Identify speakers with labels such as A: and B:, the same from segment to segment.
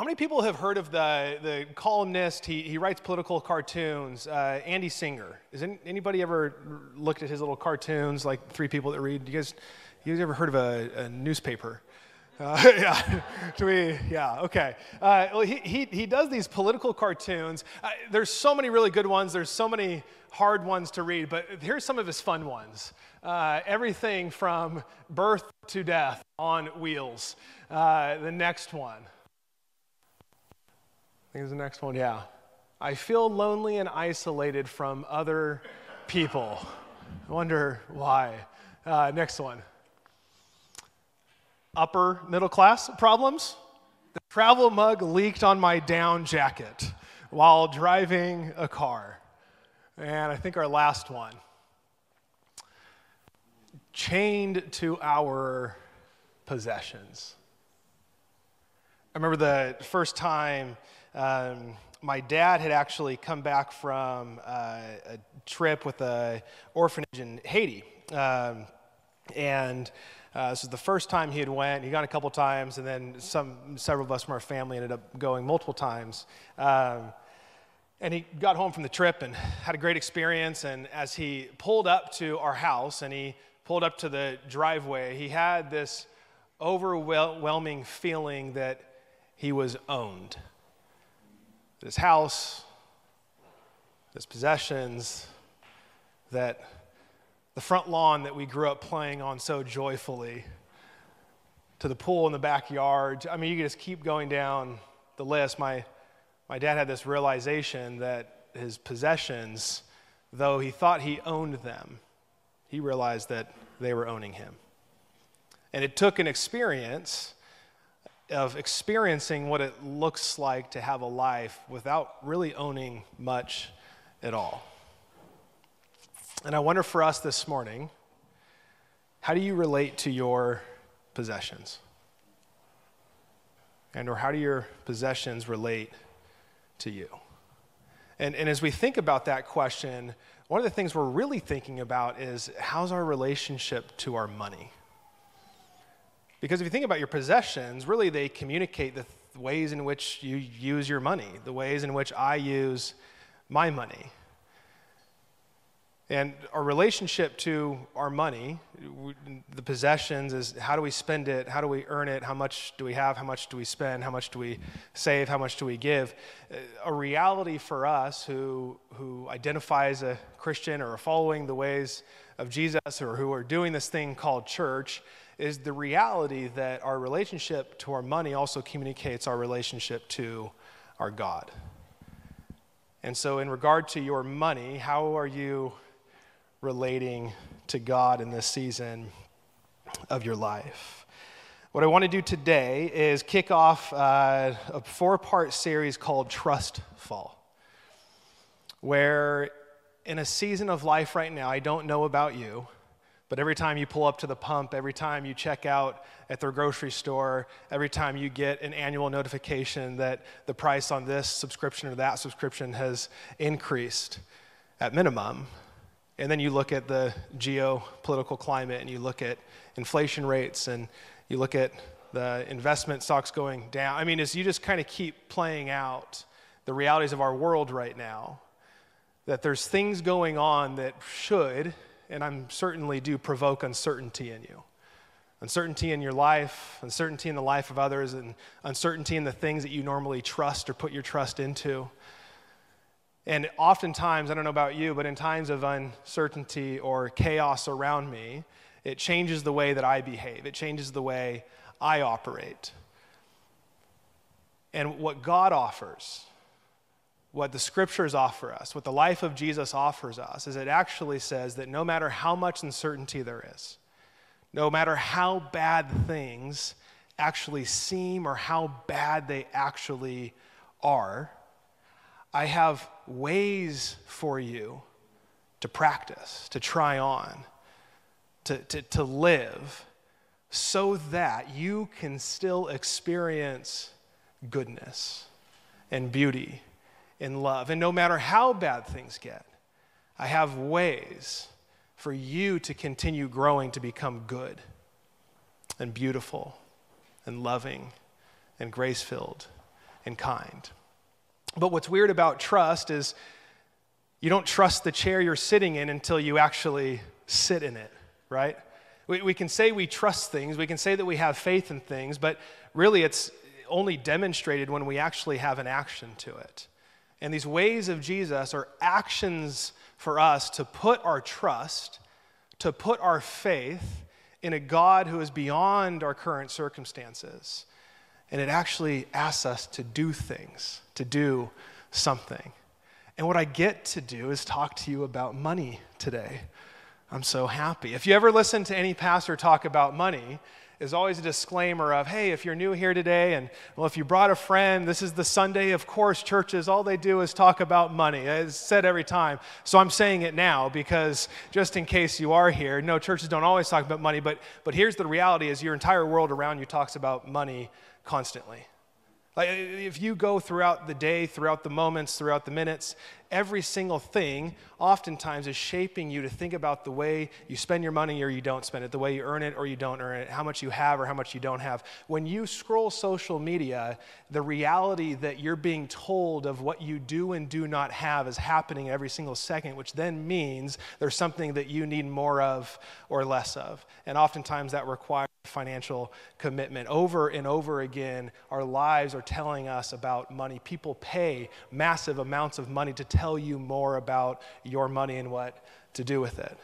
A: How many people have heard of the columnist? He writes political cartoons, Andy Singer. Has anybody ever looked at his little cartoons, like three people that read? You guys ever heard of a newspaper? Yeah, okay. Well, he does these political cartoons. There's so many really good ones. There's so many hard ones to read, but here's some of his fun ones. Everything from birth to death on wheels. The next one. I think it's the next one, yeah. I feel lonely and isolated from other people. I wonder why. Next one. Upper middle class problems. The travel mug leaked on my down jacket while driving a car. And I think our last one. Chained to our possessions. I remember the first time my dad had actually come back from a trip with an orphanage in Haiti. This was the first time he had went. He gone a couple times, and then several of us from our family ended up going multiple times. And he got home from the trip and had a great experience. And as he pulled up to our house and he pulled up to the driveway, he had this overwhelming feeling that he was owned. His house, his possessions, that the front lawn that we grew up playing on so joyfully, to the pool in the backyard. I mean, you can just keep going down the list. My dad had this realization that his possessions, though he thought he owned them, he realized that they were owning him. And it took an experience of experiencing what it looks like to have a life without really owning much at all. And I wonder for us this morning, how do you relate to your possessions? Or how do your possessions relate to you? And as we think about that question, one of the things we're really thinking about is, how's our relationship to our money? Because if you think about your possessions, really they communicate the ways in which you use your money, the ways in which I use my money. And our relationship to our money, the possessions, is how do we spend it? How do we earn it? How much do we have? How much do we spend? How much do we save? How much do we give? A reality for us who identify as a Christian or are following the ways of Jesus or who are doing this thing called church is the reality that our relationship to our money also communicates our relationship to our God. And so in regard to your money, how are you relating to God in this season of your life? What I want to do today is kick off a 4-part series called Trust Fall, where in a season of life right now, I don't know about you, but every time you pull up to the pump, every time you check out at their grocery store, every time you get an annual notification that the price on this subscription or that subscription has increased at minimum, and then you look at the geopolitical climate and you look at inflation rates and you look at the investment stocks going down. I mean, as you just kind of keep playing out the realities of our world right now, that there's things going on that should, and I'm certainly do, provoke uncertainty in you. Uncertainty in your life, uncertainty in the life of others, and uncertainty in the things that you normally trust or put your trust into. And oftentimes, I don't know about you, but in times of uncertainty or chaos around me, it changes the way that I behave. It changes the way I operate. And what God offers, what the scriptures offer us, what the life of Jesus offers us, is it actually says that no matter how much uncertainty there is, no matter how bad things actually seem or how bad they actually are, I have ways for you to practice, to try on, to live, so that you can still experience goodness and beauty and love. And no matter how bad things get, I have ways for you to continue growing to become good and beautiful and loving and grace-filled and kind. But what's weird about trust is you don't trust the chair you're sitting in until you actually sit in it, right? We can say we trust things, we can say that we have faith in things, but really it's only demonstrated when we actually have an action to it. And these ways of Jesus are actions for us to put our trust, to put our faith in a God who is beyond our current circumstances. And it actually asks us to do things, to do something. And what I get to do is talk to you about money today. I'm so happy. If you ever listen to any pastor talk about money, there's always a disclaimer of, hey, if you're new here today, and well, if you brought a friend, this is the Sunday, of course, churches, all they do is talk about money. It's said every time. So I'm saying it now because just in case you are here, no, churches don't always talk about money, but here's the reality is your entire world around you talks about money constantly. Like if you go throughout the day, throughout the moments, throughout the minutes, every single thing oftentimes is shaping you to think about the way you spend your money or you don't spend it, the way you earn it or you don't earn it, how much you have or how much you don't have. When you scroll social media, the reality that you're being told of what you do and do not have is happening every single second, which then means there's something that you need more of or less of. And oftentimes that requires financial commitment. Over and over again, our lives are telling us about money. People pay massive amounts of money to tell you more about your money and what to do with it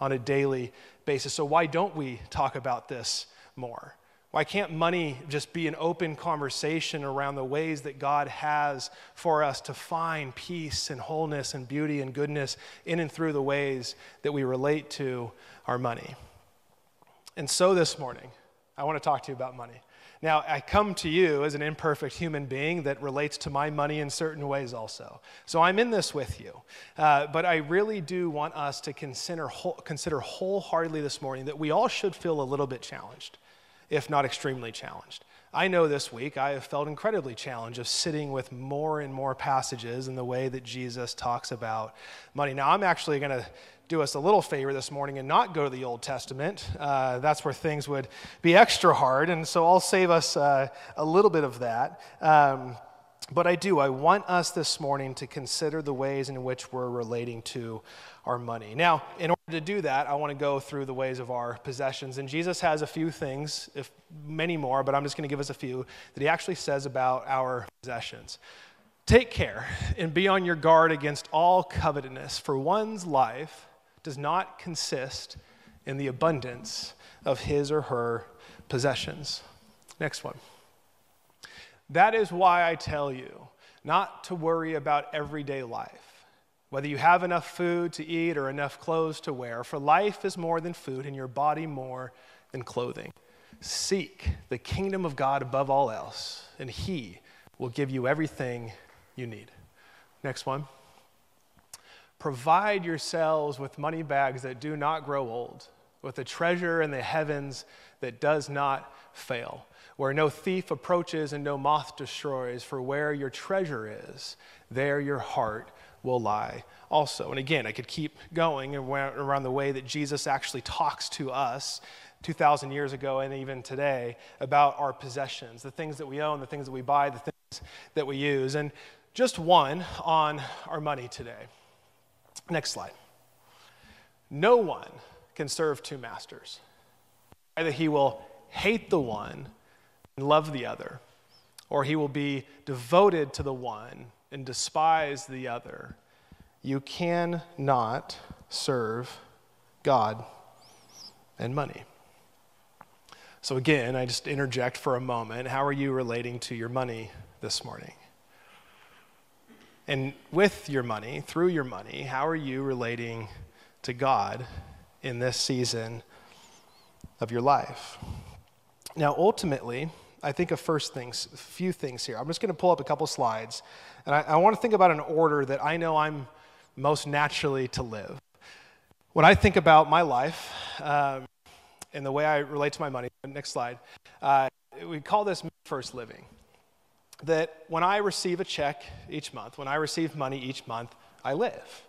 A: on a daily basis. So why don't we talk about this more? Why can't money just be an open conversation around the ways that God has for us to find peace and wholeness and beauty and goodness in and through the ways that we relate to our money? And so this morning, I want to talk to you about money. Now, I come to you as an imperfect human being that relates to my money in certain ways also. So I'm in this with you. But I really do want us to consider wholeheartedly this morning that we all should feel a little bit challenged, if not extremely challenged. I know this week I have felt incredibly challenged of sitting with more and more passages in the way that Jesus talks about money. Now, I'm actually going to do us a little favor this morning and not go to the Old Testament. That's where things would be extra hard, and so I'll save us a little bit of that. But I want us this morning to consider the ways in which we're relating to our money. Now, in order to do that, I want to go through the ways of our possessions. And Jesus has a few things, if many more, but I'm just going to give us a few that he actually says about our possessions. Take care and be on your guard against all covetousness, for one's life does not consist in the abundance of his or her possessions. Next one. That is why I tell you not to worry about everyday life, whether you have enough food to eat or enough clothes to wear, for life is more than food and your body more than clothing. Seek the kingdom of God above all else, and he will give you everything you need. Next one. Provide yourselves with money bags that do not grow old, with a treasure in the heavens that does not fail, where no thief approaches and no moth destroys, for where your treasure is, there your heart will lie also. And again, I could keep going around the way that Jesus actually talks to us 2,000 years ago and even today about our possessions, the things that we own, the things that we buy, the things that we use. And just one on our money today. Next slide. No one can serve two masters. Either he will hate the one and love the other, or he will be devoted to the one and despise the other. You cannot serve God and money. So again, I just interject for a moment. How are you relating to your money this morning? And with your money, through your money, how are you relating to God in this season of your life? Now, ultimately, I think of a few things here. I'm just going to pull up a couple slides, and I want to think about an order that I know I'm most naturally to live. When I think about my life and the way I relate to my money, next slide, we call this first living. That when I receive a check each month, when I receive money each month, I live.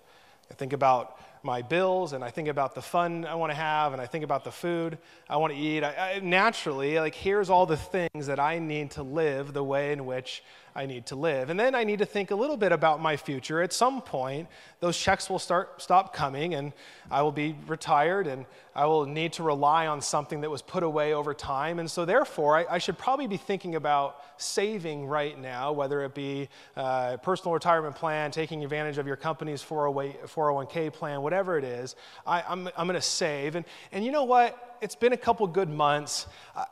A: I think about my bills, and I think about the fun I want to have, and I think about the food I want to eat. Naturally, like, here's all the things that I need to live the way in which I need to live. And then I need to think a little bit about my future. At some point, those checks will stop coming, and I will be retired, and I will need to rely on something that was put away over time. And so therefore, I should probably be thinking about saving right now, whether it be a personal retirement plan, taking advantage of your company's 401k plan, whatever it is. I'm going to save. And you know what? It's been a couple good months.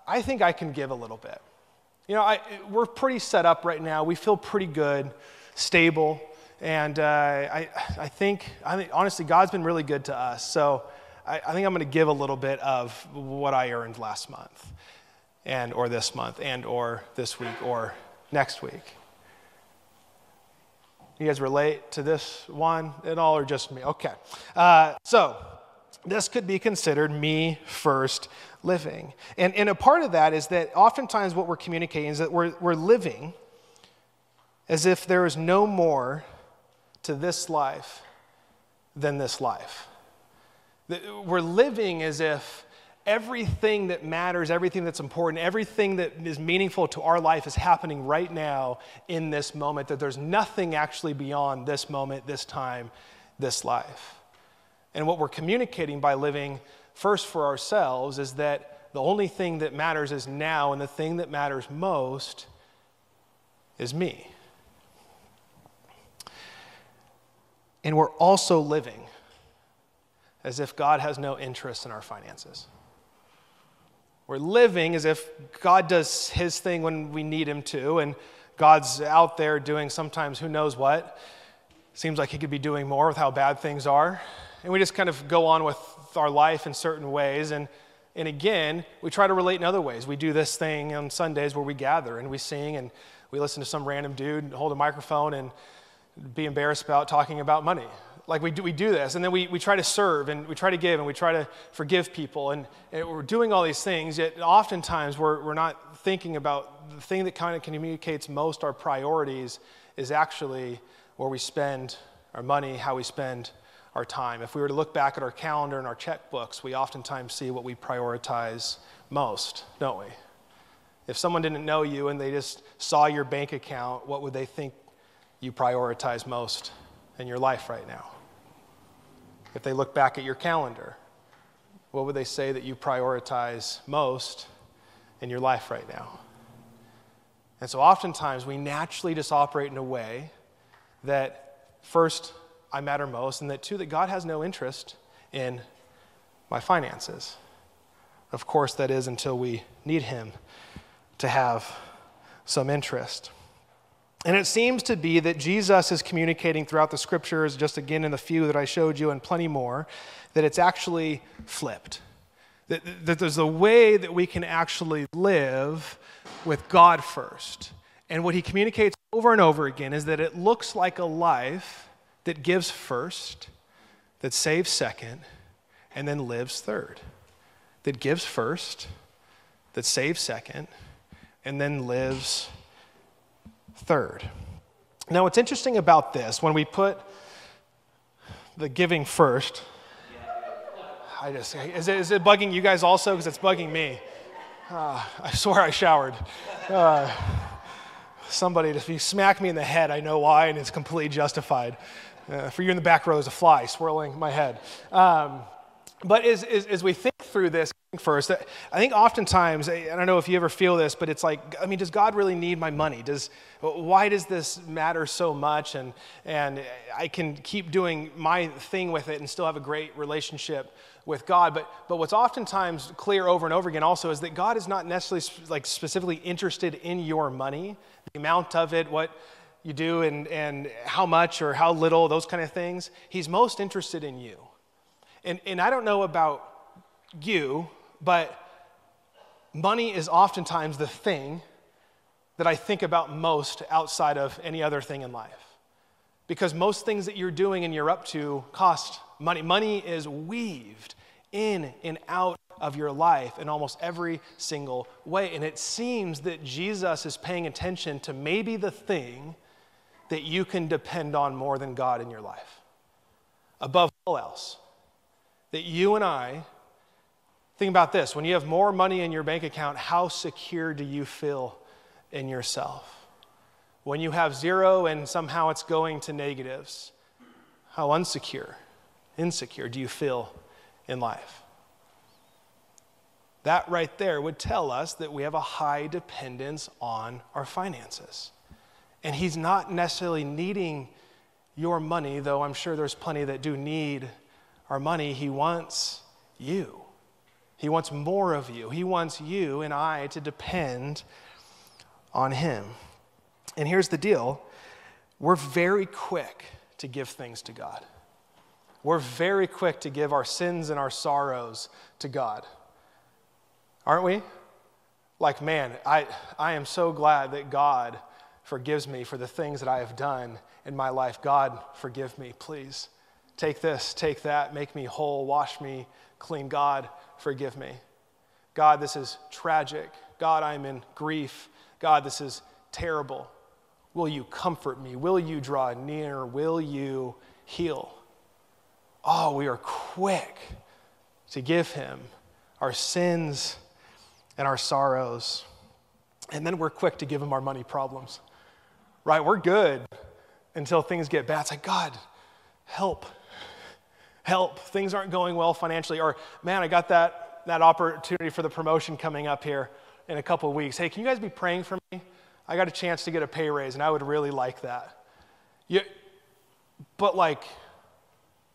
A: I think I can give a little bit. You know, we're pretty set up right now. We feel pretty good, stable, and I think honestly, God's been really good to us. So I think I'm going to give a little bit of what I earned last month, or this month, or this week, or next week. You guys relate to this one at all, or just me? Okay. So this could be considered me first living. And a part of that is that oftentimes what we're communicating is that we're living as if there is no more to this life than this life. We're living as if everything that matters, everything that's important, everything that is meaningful to our life is happening right now in this moment, that there's nothing actually beyond this moment, this time, this life. And what we're communicating by living first for ourselves is that the only thing that matters is now, and the thing that matters most is me. And we're also living as if God has no interest in our finances. We're living as if God does his thing when we need him to, and God's out there doing sometimes who knows what. Seems like he could be doing more with how bad things are. And we just kind of go on with our life in certain ways. And again, we try to relate in other ways. We do this thing on Sundays where we gather and we sing and we listen to some random dude hold a microphone and be embarrassed about talking about money. Like we do this, and then we try to serve, and we try to give, and we try to forgive people, and we're doing all these things, yet oftentimes we're not thinking about the thing that kind of communicates most our priorities is actually where we spend our money, how we spend our time. If we were to look back at our calendar and our checkbooks, we oftentimes see what we prioritize most, don't we? If someone didn't know you and they just saw your bank account, what would they think you prioritize most in your life right now? If they look back at your calendar, what would they say that you prioritize most in your life right now? And so oftentimes we naturally just operate in a way that first, I matter most, and that two, that God has no interest in my finances. Of course, that is until we need him to have some interest. And it seems to be that Jesus is communicating throughout the scriptures, just again in the few that I showed you and plenty more, that it's actually flipped. That there's a way that we can actually live with God first. And what he communicates over and over again is that it looks like a life that gives first, that saves second, and then lives third. That gives first, that saves second, and then lives third. Now, what's interesting about this, when we put the giving first, is it bugging you guys also? Because it's bugging me. I swear I showered. Somebody, if you smack me in the head, I know why, and it's completely justified. For you in the back row, there's a fly swirling my head. But as we think through this first, I think oftentimes, I don't know if you ever feel this, but it's like, I mean, does God really need my money? Why does this matter so much? And I can keep doing my thing with it and still have a great relationship with God. But what's oftentimes clear over and over again also is that God is not necessarily like specifically interested in your money, the amount of it, what you do and how much or how little, those kind of things. He's most interested in you. And I don't know about you, but money is oftentimes the thing that I think about most outside of any other thing in life. Because most things that you're doing and you're up to cost money. Money is weaved in and out of your life in almost every single way. And it seems that Jesus is paying attention to maybe the thing that you can depend on more than God in your life. above all else, that you and I, think about this, when you have more money in your bank account, how secure do you feel in yourself? When you have zero and somehow it's going to negatives, how insecure do you feel in life? That right there would tell us that we have a high dependence on our finances. And he's not necessarily needing your money, though I'm sure there's plenty that do need our money. He wants you. He wants more of you. He wants you and I to depend on him. And here's the deal. We're very quick to give things to God. We're very quick to give our sins and our sorrows to God. Aren't we? Like, man, I am so glad that God forgives me for the things that I have done in my life. God, forgive me, please. Take this, take that, make me whole, wash me clean. God, forgive me. God, this is tragic. God, I'm in grief. God, this is terrible. Will you comfort me? Will you draw near? Will you heal? Oh, we are quick to give him our sins and our sorrows. And then we're quick to give him our money problems, right? We're good until things get bad. It's like, God, help. Things aren't going well financially. Or, man, I got that opportunity for the promotion coming up here in a couple of weeks. Hey, can you guys be praying for me? I got a chance to get a pay raise, and I would really like that. But like,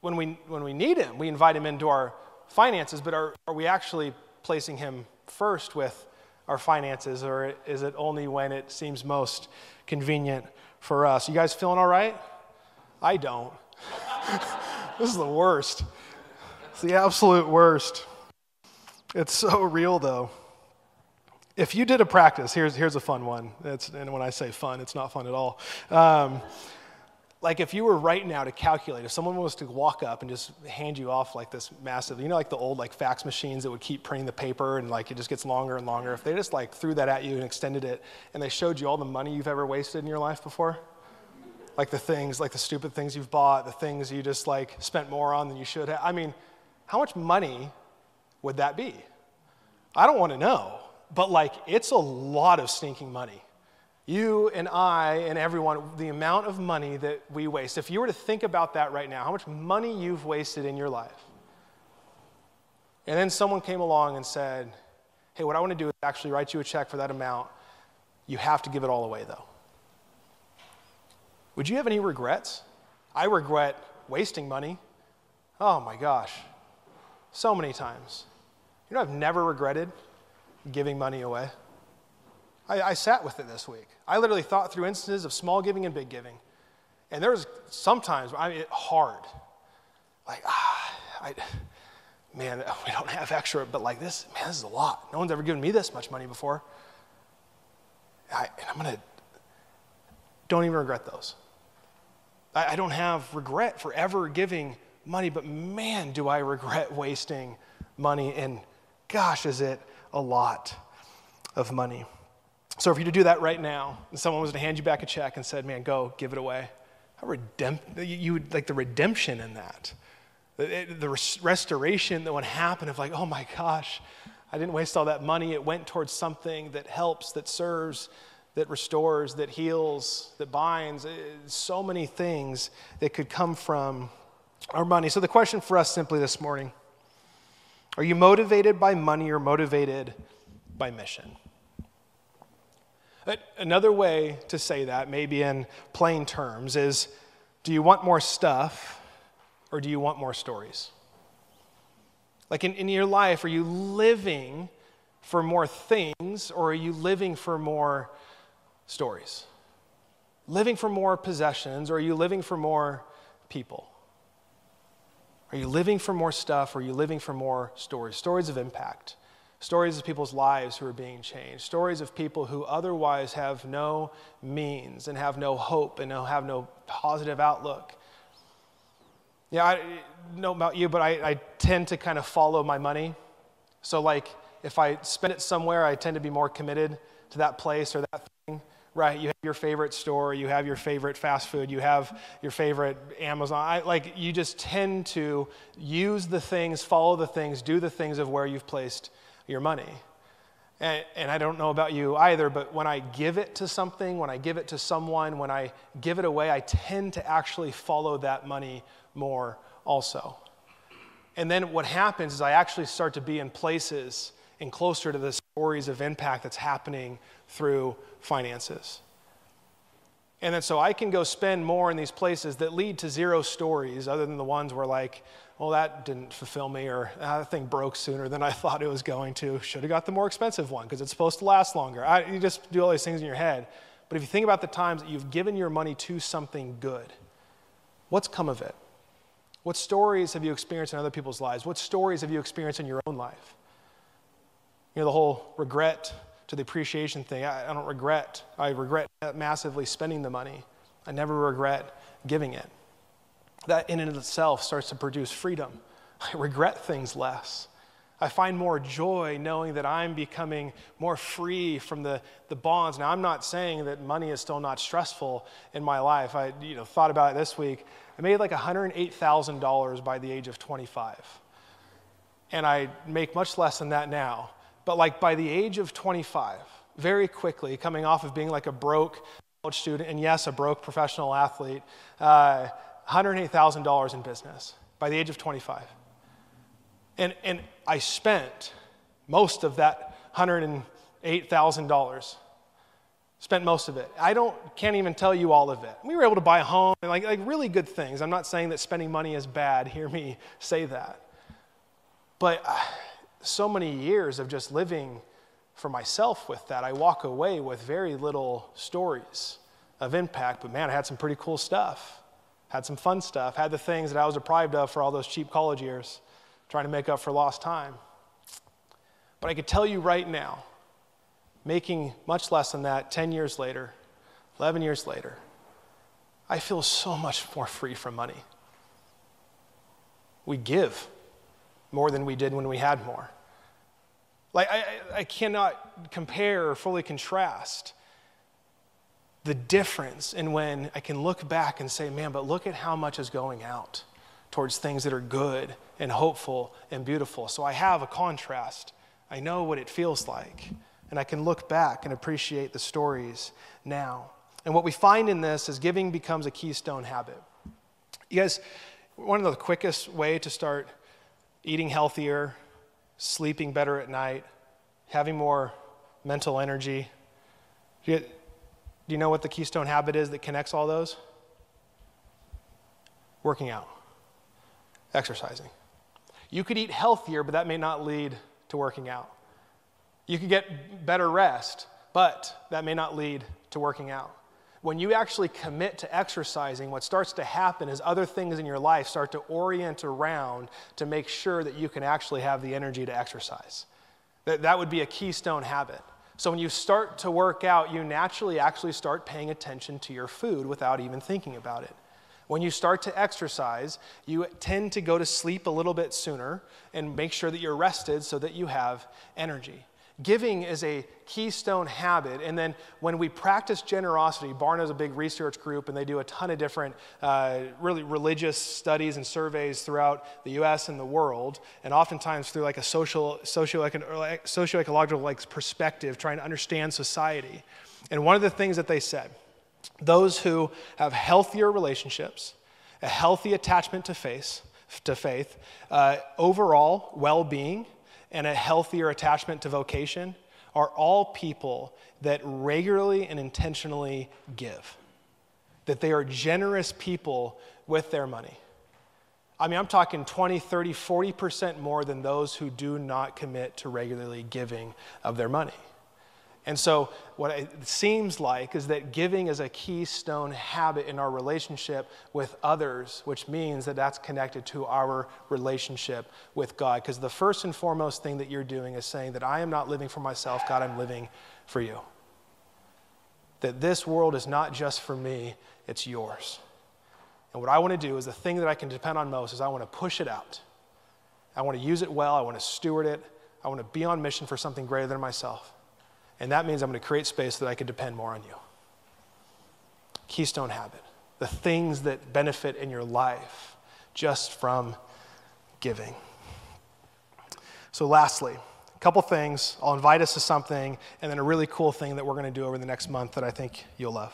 A: when we need him, we invite him into our finances, but are we actually placing him first with our finances, or is it only when it seems most convenient for us? You guys feeling all right? I don't. This is the worst. It's the absolute worst. It's so real, though. If you did a practice, here's a fun one. And when I say fun, it's not fun at all. Like if you were right now to calculate, if someone was to walk up and just hand you off like this massive, like the old like fax machines that would keep printing the paper and like it just gets longer and longer. If they just like threw that at you and extended it and they showed you all the money you've ever wasted in your life before, like the things, like the stupid things you've bought, the things you just like spent more on than you should have. I mean, how much money would that be? I don't want to know, but like it's a lot of stinking money. You and I and everyone, the amount of money that we waste. If you were to think about that right now, how much money you've wasted in your life. And then someone came along and said, hey, what I want to do is actually write you a check for that amount. You have to give it all away though. Would you have any regrets? I regret wasting money. Oh my gosh, so many times. I've never regretted giving money away. I sat with it this week. I literally thought through instances of small giving and big giving. And there's sometimes, it's hard. Like, man, we don't have extra, but like this is a lot. No one's ever given me this much money before. Don't even regret those. I don't have regret for ever giving money, but man, do I regret wasting money, and gosh, is it a lot of money. So if you were to do that right now, and someone was to hand you back a check and said, man, go give it away, you would like the redemption in that. The restoration that would happen of like, oh my gosh, I didn't waste all that money. It went towards something that helps, that serves, that restores, that heals, that binds. So many things that could come from our money. So the question for us simply this morning, are you motivated by money or motivated by mission? Another way to say that, maybe in plain terms, is do you want more stuff or do you want more stories? Like in your life, are you living for more things or are you living for more stories? Living for more possessions or are you living for more people? Are you living for more stuff or are you living for more stories? Stories of impact. Stories of people's lives who are being changed. Stories of people who otherwise have no means and have no hope and have no positive outlook. Yeah, I don't know about you, but I tend to kind of follow my money. So like if I spend it somewhere, I tend to be more committed to that place or that thing right? You have your favorite store, you have your favorite fast food, you have your favorite Amazon. You just tend to use the things, follow the things, do the things of where you've placed your money. And I don't know about you either, but when I give it to something, when I give it to someone, when I give it away, I tend to actually follow that money more also. And then what happens is I actually start to be in places and closer to the stories of impact that's happening through finances. And then so I can go spend more in these places that lead to zero stories other than the ones where like, well, that didn't fulfill me, or that thing broke sooner than I thought it was going to. Should have got the more expensive one because it's supposed to last longer. You just do all these things in your head. But if you think about the times that you've given your money to something good, what's come of it? What stories have you experienced in other people's lives? What stories have you experienced in your own life? You know, the whole regret to the appreciation thing. I don't regret. I regret massively spending the money. I never regret giving it. That in and of itself starts to produce freedom. I regret things less. I find more joy knowing that I'm becoming more free from the bonds. Now, I'm not saying that money is still not stressful in my life. I thought about it this week. I made like $108,000 by the age of 25. And I make much less than that now. But like by the age of 25, very quickly, coming off of being like a broke college student, and yes, a broke professional athlete, $108,000 in business by the age of 25. And I spent most of that $108,000. Spent most of it. Can't even tell you all of it. We were able to buy a home and like really good things. I'm not saying that spending money is bad. Hear me say that. But so many years of just living for myself with that, I walk away with very little stories of impact. But man, I had some pretty cool stuff. Had some fun stuff. Had the things that I was deprived of for all those cheap college years, trying to make up for lost time. But I could tell you right now, making much less than that 10 years later, 11 years later, I feel so much more free from money. We give more than we did when we had more. Like, I cannot compare or fully contrast the difference in when I can look back and say, man, but look at how much is going out towards things that are good and hopeful and beautiful. So I have a contrast. I know what it feels like. And I can look back and appreciate the stories now. And what we find in this is giving becomes a keystone habit. You guys, one of the quickest way to start eating healthier, sleeping better at night, having more mental energy, do you know what the keystone habit is that connects all those? Working out, exercising. You could eat healthier, but that may not lead to working out. You could get better rest, but that may not lead to working out. When you actually commit to exercising, what starts to happen is other things in your life start to orient around to make sure that you can actually have the energy to exercise. That would be a keystone habit. So when you start to work out, you naturally actually start paying attention to your food without even thinking about it. When you start to exercise, you tend to go to sleep a little bit sooner and make sure that you're rested so that you have energy. Giving is a keystone habit, and then when we practice generosity, Barna is a big research group, and they do a ton of different really religious studies and surveys throughout the U.S. and the world, and oftentimes through like a socio-ecological like perspective, trying to understand society. And one of the things that they said, those who have healthier relationships, a healthy attachment to faith, overall well-being, and a healthier attachment to vocation are all people that regularly and intentionally give. That they are generous people with their money. I mean, I'm talking 20, 30, 40% more than those who do not commit to regularly giving of their money. And so what it seems like is that giving is a keystone habit in our relationship with others, which means that that's connected to our relationship with God. Because the first and foremost thing that you're doing is saying that I am not living for myself, God, I'm living for you. That this world is not just for me, it's yours. And what I want to do is the thing that I can depend on most is I want to push it out. I want to use it well, I want to steward it, I want to be on mission for something greater than myself. And that means I'm going to create space so that I can depend more on you. keystone habit, the things that benefit in your life just from giving. So lastly, a couple things. I'll invite us to something, and then a really cool thing that we're going to do over the next month that I think you'll love.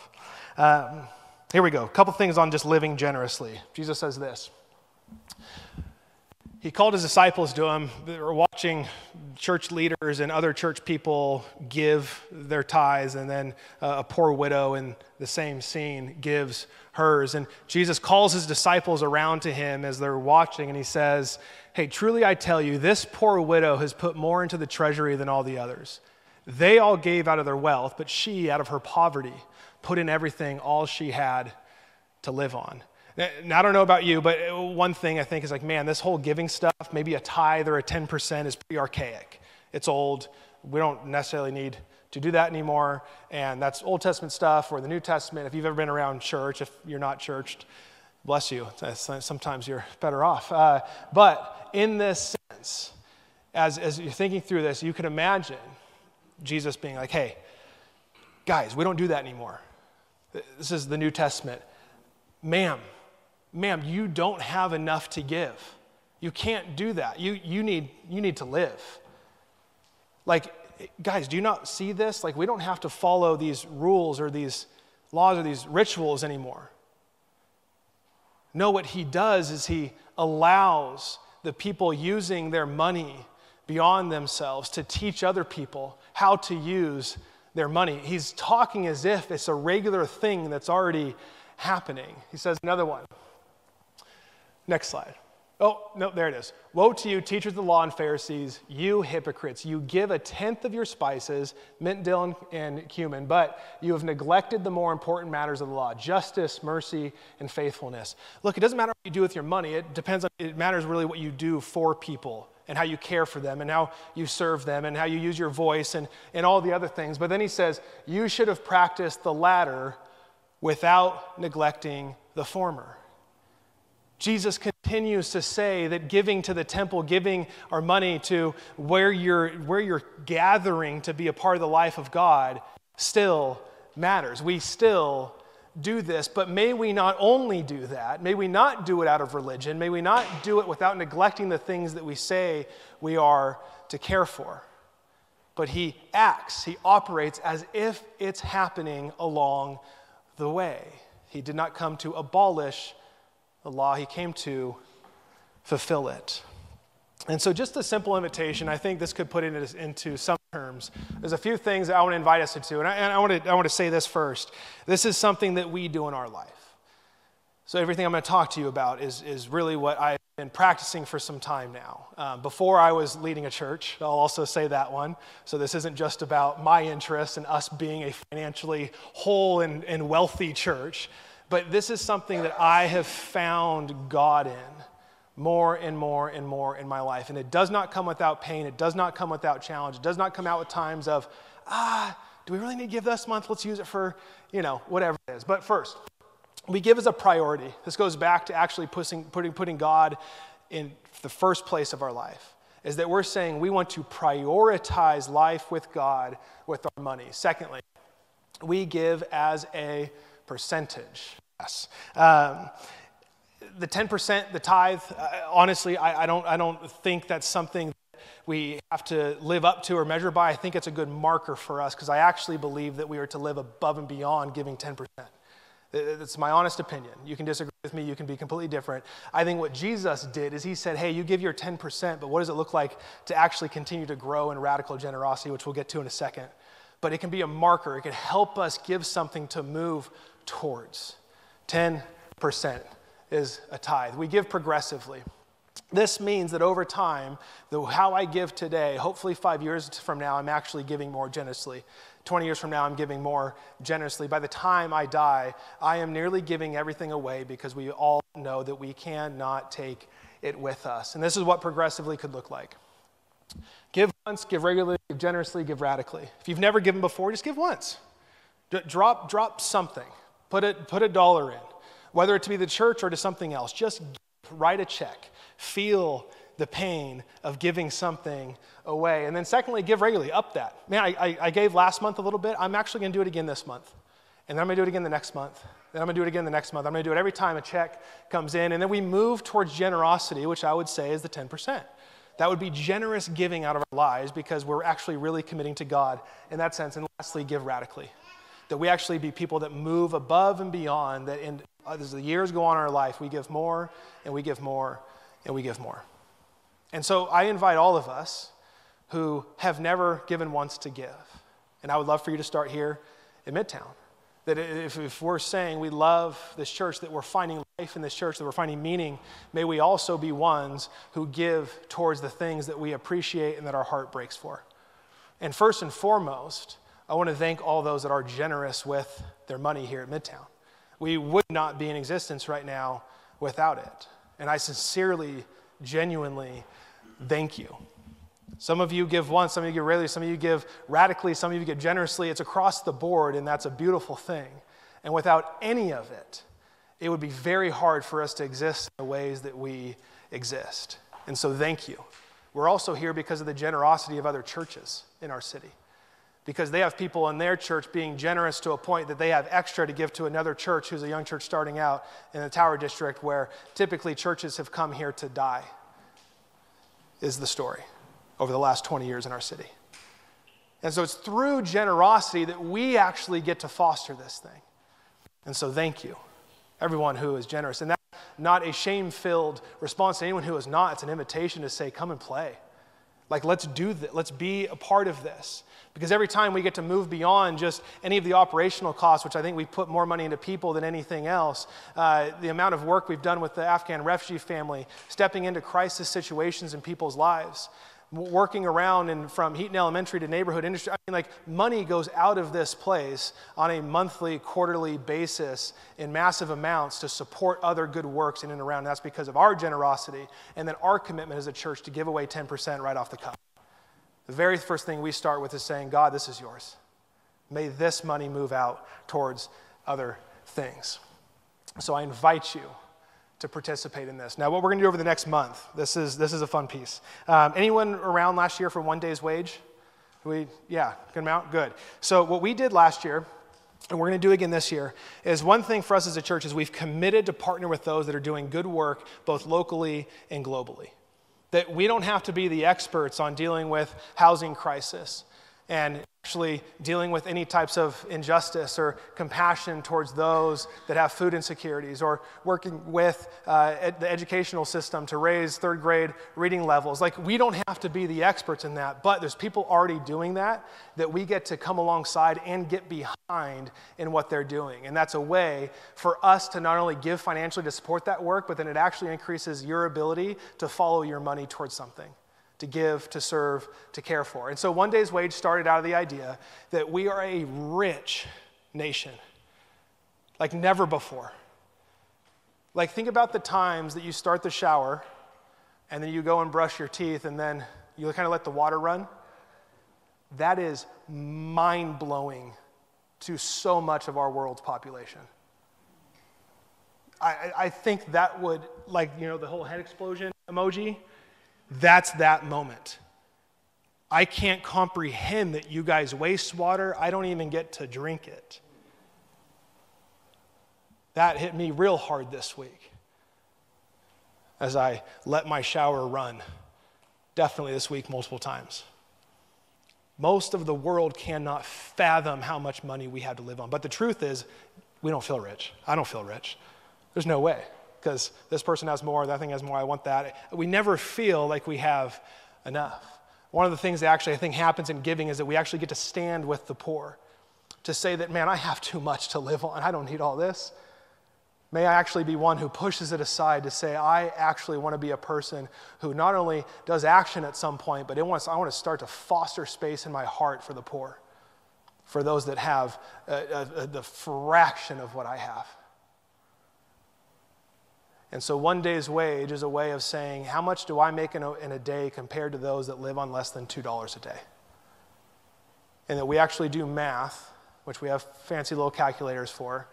A: Here we go. A couple things on just living generously. Jesus says this. He called his disciples to him. They were watching church leaders and other church people give their tithes, and then a poor widow in the same scene gives hers. And Jesus calls his disciples around to him as they're watching, and he says, hey, truly I tell you, this poor widow has put more into the treasury than all the others. They all gave out of their wealth, but she, out of her poverty, put in everything, all she had to live on. Now, I don't know about you, but one thing I think is like, man, this whole giving stuff, maybe a tithe or a 10% is pretty archaic. It's old. We don't necessarily need to do that anymore. And that's Old Testament stuff or the New Testament. If you've ever been around church, if you're not churched, bless you. Sometimes you're better off. But in this sense, as you're thinking through this, you can imagine Jesus being like, hey, guys, we don't do that anymore. This is the New Testament. Ma'am, you don't have enough to give. You can't do that. You need to live. Like, guys, do you not see this? Like, we don't have to follow these rules or these laws or these rituals anymore. No, what he does is he allows the people using their money beyond themselves to teach other people how to use their money. He's talking as if it's a regular thing that's already happening. He says another one. Next slide. Oh, no, there it is. Woe to you, teachers of the law and Pharisees, you hypocrites. You give 1/10 of your spices, mint, dill, and cumin, but you have neglected the more important matters of the law, justice, mercy, and faithfulness. Look, it doesn't matter what you do with your money. It matters really what you do for people and how you care for them and how you serve them and how you use your voice and all the other things. But then he says, you should have practiced the latter without neglecting the former. Jesus continues to say that giving to the temple, giving our money to where you're gathering to be a part of the life of God still matters. We still do this, but may we not only do that, may we not do it out of religion, may we not do it without neglecting the things that we say we are to care for. But he operates as if it's happening along the way. He did not come to abolish the law, he came to fulfill it. And so just a simple invitation, I think this could put it into some terms. There's a few things that I want to invite us to, and I want to say this first. This is something that we do in our life. So everything I'm going to talk to you about is really what I've been practicing for some time now. Before I was leading a church, I'll also say that one. So this isn't just about my interests and us being a financially whole and wealthy church. But this is something that I have found God in more and more and more in my life. And it does not come without pain. It does not come without challenge. It does not come out with times of, do we really need to give this month? Let's use it for, whatever it is. But first, we give as a priority. This goes back to actually putting God in the first place of our life, is that we're saying we want to prioritize life with God with our money. Secondly, we give as a percentage. Yes. The 10%, the tithe, honestly, I don't think that's something that we have to live up to or measure by. I think it's a good marker for us because I actually believe that we are to live above and beyond giving 10%. It's my honest opinion. You can disagree with me. You can be completely different. I think what Jesus did is he said, hey, you give your 10%, but what does it look like to actually continue to grow in radical generosity, which we'll get to in a second. But it can be a marker. It can help us give something to move towards. 10% is a tithe. We give progressively. This means that over time, how I give today, hopefully 5 years from now, I'm actually giving more generously. 20 years from now, I'm giving more generously. By the time I die, I am nearly giving everything away because we all know that we cannot take it with us. And this is what progressively could look like. Give once, give regularly, give generously, give radically. If you've never given before, just give once. Drop something. Put a dollar in, whether it to be the church or to something else. Just write a check. Feel the pain of giving something away. And then secondly, give regularly. Up that. Man, I gave last month a little bit. I'm actually going to do it again this month. And then I'm going to do it again the next month. Then I'm going to do it again the next month. I'm going to do it every time a check comes in. And then we move towards generosity, which I would say is the 10%. That would be generous giving out of our lives because we're actually really committing to God in that sense. And lastly, give radically. That we actually be people that move above and beyond, that as the years go on in our life, we give more and we give more and we give more. And so I invite all of us who have never given once to give. And I would love for you to start here in Midtown. That if we're saying we love this church, that we're finding life in this church, that we're finding meaning, may we also be ones who give towards the things that we appreciate and that our heart breaks for. And first and foremost, I want to thank all those that are generous with their money here at Midtown. We would not be in existence right now without it. And I sincerely, genuinely thank you. Some of you give once, some of you give rarely, some of you give radically, some of you give generously. It's across the board, and that's a beautiful thing. And without any of it, it would be very hard for us to exist in the ways that we exist. And so thank you. We're also here because of the generosity of other churches in our city. Because they have people in their church being generous to a point that they have extra to give to another church who's a young church starting out in the Tower District, where typically churches have come here to die, is the story over the last 20 years in our city. And so it's through generosity that we actually get to foster this thing. And so thank you, everyone who is generous. And that's not a shame-filled response to anyone who is not. It's an invitation to say, come and play. Like, let's do this. Let's be a part of this. Because every time we get to move beyond just any of the operational costs, which I think we put more money into people than anything else, the amount of work we've done with the Afghan refugee family, stepping into crisis situations in people's lives, working around and from Heaton Elementary to neighborhood industry. I mean, like, money goes out of this place on a monthly, quarterly basis in massive amounts to support other good works in and around. And that's because of our generosity and then our commitment as a church to give away 10% right off the cuff. The very first thing we start with is saying, God, this is yours. May this money move out towards other things. So I invite you to participate in this. Now, what we're going to do over the next month, this is a fun piece. Anyone around last year for one day's wage? Good amount? Good. So what we did last year, and we're going to do again this year, is one thing for us as a church is we've committed to partner with those that are doing good work both locally and globally. That we don't have to be the experts on dealing with housing crisis and actually dealing with any types of injustice or compassion towards those that have food insecurities, or working with the educational system to raise third grade reading levels. Like, we don't have to be the experts in that, but there's people already doing that we get to come alongside and get behind in what they're doing. And that's a way for us to not only give financially to support that work, but then it actually increases your ability to follow your money towards something, to give, to serve, to care for. And so one day's wage started out of the idea that we are a rich nation, like never before. Like, think about the times that you start the shower and then you go and brush your teeth and then you kind of let the water run. That is mind-blowing to so much of our world's population. I think that would, the whole head explosion emoji, that's that moment. I can't comprehend that you guys waste water. I don't even get to drink it. That hit me real hard this week as I let my shower run. Definitely this week multiple times. Most of the world cannot fathom how much money we have to live on. But the truth is, we don't feel rich. I don't feel rich. There's no way. Because this person has more, that thing has more, I want that. We never feel like we have enough. One of the things that actually I think happens in giving is that we actually get to stand with the poor, to say that, man, I have too much to live on. I don't need all this. May I actually be one who pushes it aside to say, I actually want to be a person who not only does action at some point, but I want to start to foster space in my heart for the poor, for those that have the fraction of what I have. And so one day's wage is a way of saying, how much do I make in a day compared to those that live on less than $2 a day? And that we actually do math, which we have fancy little calculators for,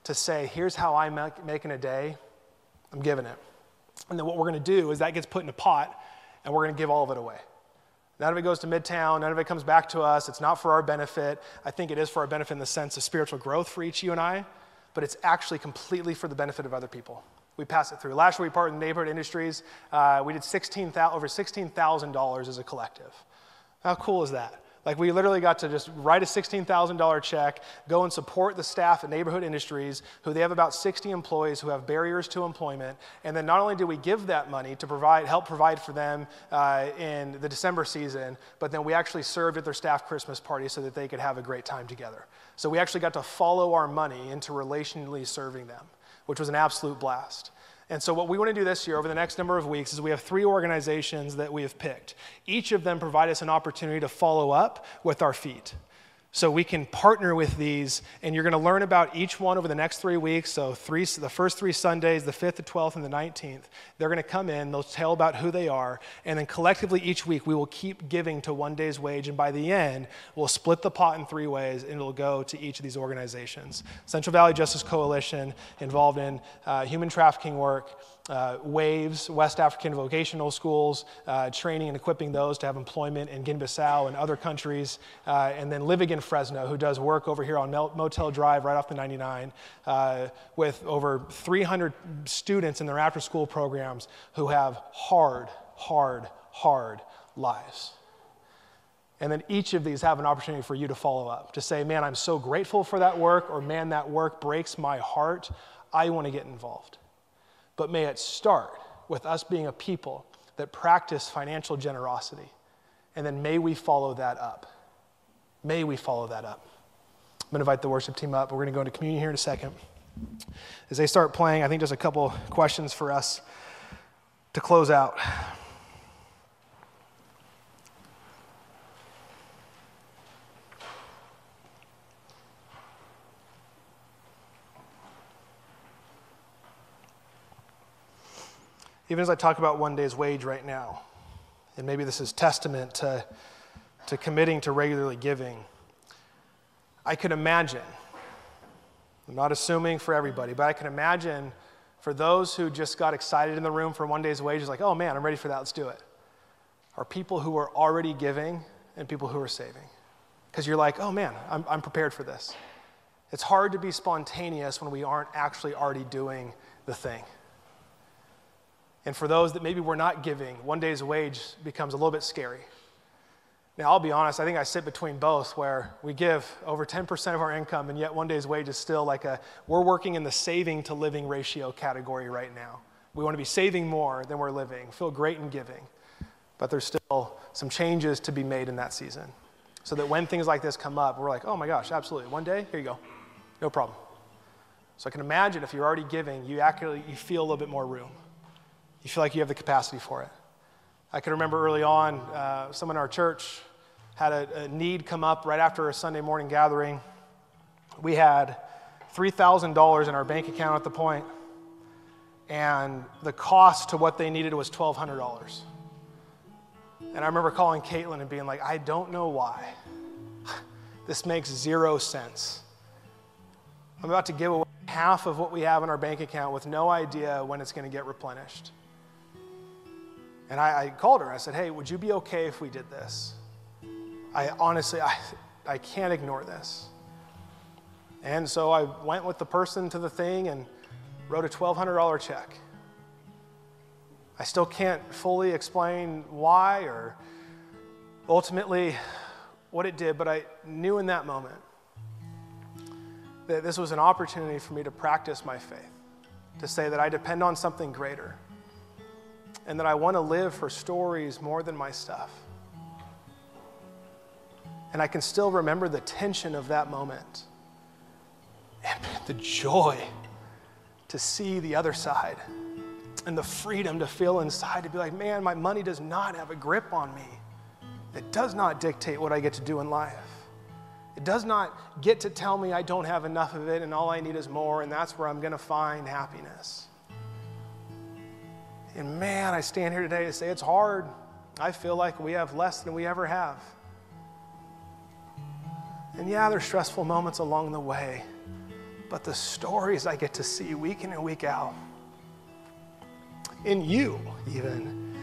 A: to say, here's how I make in a day, I'm giving it. And then what we're going to do is that gets put in a pot, and we're going to give all of it away. None of it goes to Midtown. None of it comes back to us. It's not for our benefit. I think it is for our benefit in the sense of spiritual growth for each you and I. but it's actually completely for the benefit of other people. We pass it through. Last year we partnered with Neighborhood Industries. We did over $16,000 as a collective. How cool is that? Like, we literally got to just write a $16,000 check, go and support the staff at Neighborhood Industries, who they have about 60 employees who have barriers to employment. And then not only did we give that money to help provide for them in the December season, but then we actually served at their staff Christmas party so that they could have a great time together. So we actually got to follow our money into relationally serving them, which was an absolute blast. And so what we want to do this year over the next number of weeks is we have 3 organizations that we have picked. Each of them provide us an opportunity to follow up with our feet. So we can partner with these, and you're going to learn about each one over the next 3 weeks. So the first 3 Sundays, the 5th, the 12th, and the 19th, they're going to come in, they'll tell about who they are, and then collectively each week we will keep giving to one day's wage, and by the end, we'll split the pot in 3 ways, and it'll go to each of these organizations. Central Valley Justice Coalition, involved in human trafficking work, WAVES, West African Vocational Schools, training and equipping those to have employment in Guinea-Bissau and other countries, and then Live Again Fresno, who does work over here on Motel Drive right off the 99, with over 300 students in their after-school programs who have hard lives. And then each of these have an opportunity for you to follow up, to say, man, I'm so grateful for that work, or man, that work breaks my heart. I want to get involved. But may it start with us being a people that practice financial generosity. And then may we follow that up. May we follow that up. I'm going to invite the worship team up. We're going to go into communion here in a second. As they start playing, I think there's a couple questions for us to close out. Even as I talk about one day's wage right now, and maybe this is testament to committing to regularly giving, I could imagine, I'm not assuming for everybody, but I can imagine for those who just got excited in the room for one day's wage, like, oh man, I'm ready for that, let's do it, are people who are already giving and people who are saving. Because you're like, oh man, I'm prepared for this. It's hard to be spontaneous when we aren't actually already doing the thing. And for those that maybe we're not giving, one day's wage becomes a little bit scary. Now, I'll be honest, I think I sit between both, where we give over 10% of our income, and yet one day's wage is still like we're working in the saving to living ratio category right now. We want to be saving more than we're living, feel great in giving. But there's still some changes to be made in that season, so that when things like this come up, we're like, oh my gosh, absolutely, one day, here you go, no problem. So I can imagine if you're already giving, you feel a little bit more room. You feel like you have the capacity for it. I can remember early on, someone in our church had a need come up right after a Sunday morning gathering. We had $3,000 in our bank account at the point, and the cost to what they needed was $1,200. And I remember calling Caitlin and being like, I don't know why. This makes 0 sense. I'm about to give away half of what we have in our bank account with no idea when it's going to get replenished. And I called her and I said, hey, would you be okay if we did this? I can't ignore this. And so I went with the person to the thing and wrote a $1,200 check. I still can't fully explain why or ultimately what it did, but I knew in that moment that this was an opportunity for me to practice my faith, to say that I depend on something greater, and that I want to live for stories more than my stuff. And I can still remember the tension of that moment and the joy to see the other side and the freedom to feel inside to be like, man, my money does not have a grip on me. It does not dictate what I get to do in life. It does not get to tell me I don't have enough of it and all I need is more, and that's where I'm going to find happiness. And man, I stand here today to say it's hard. I feel like we have less than we ever have. And yeah, there's stressful moments along the way, but the stories I get to see week in and week out, in you even,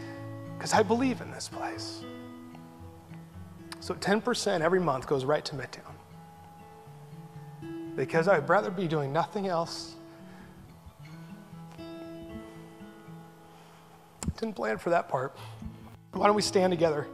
A: because I believe in this place. So 10% every month goes right to Midtown. because I'd rather be doing nothing else. Didn't plan for that part. Why don't we stand together?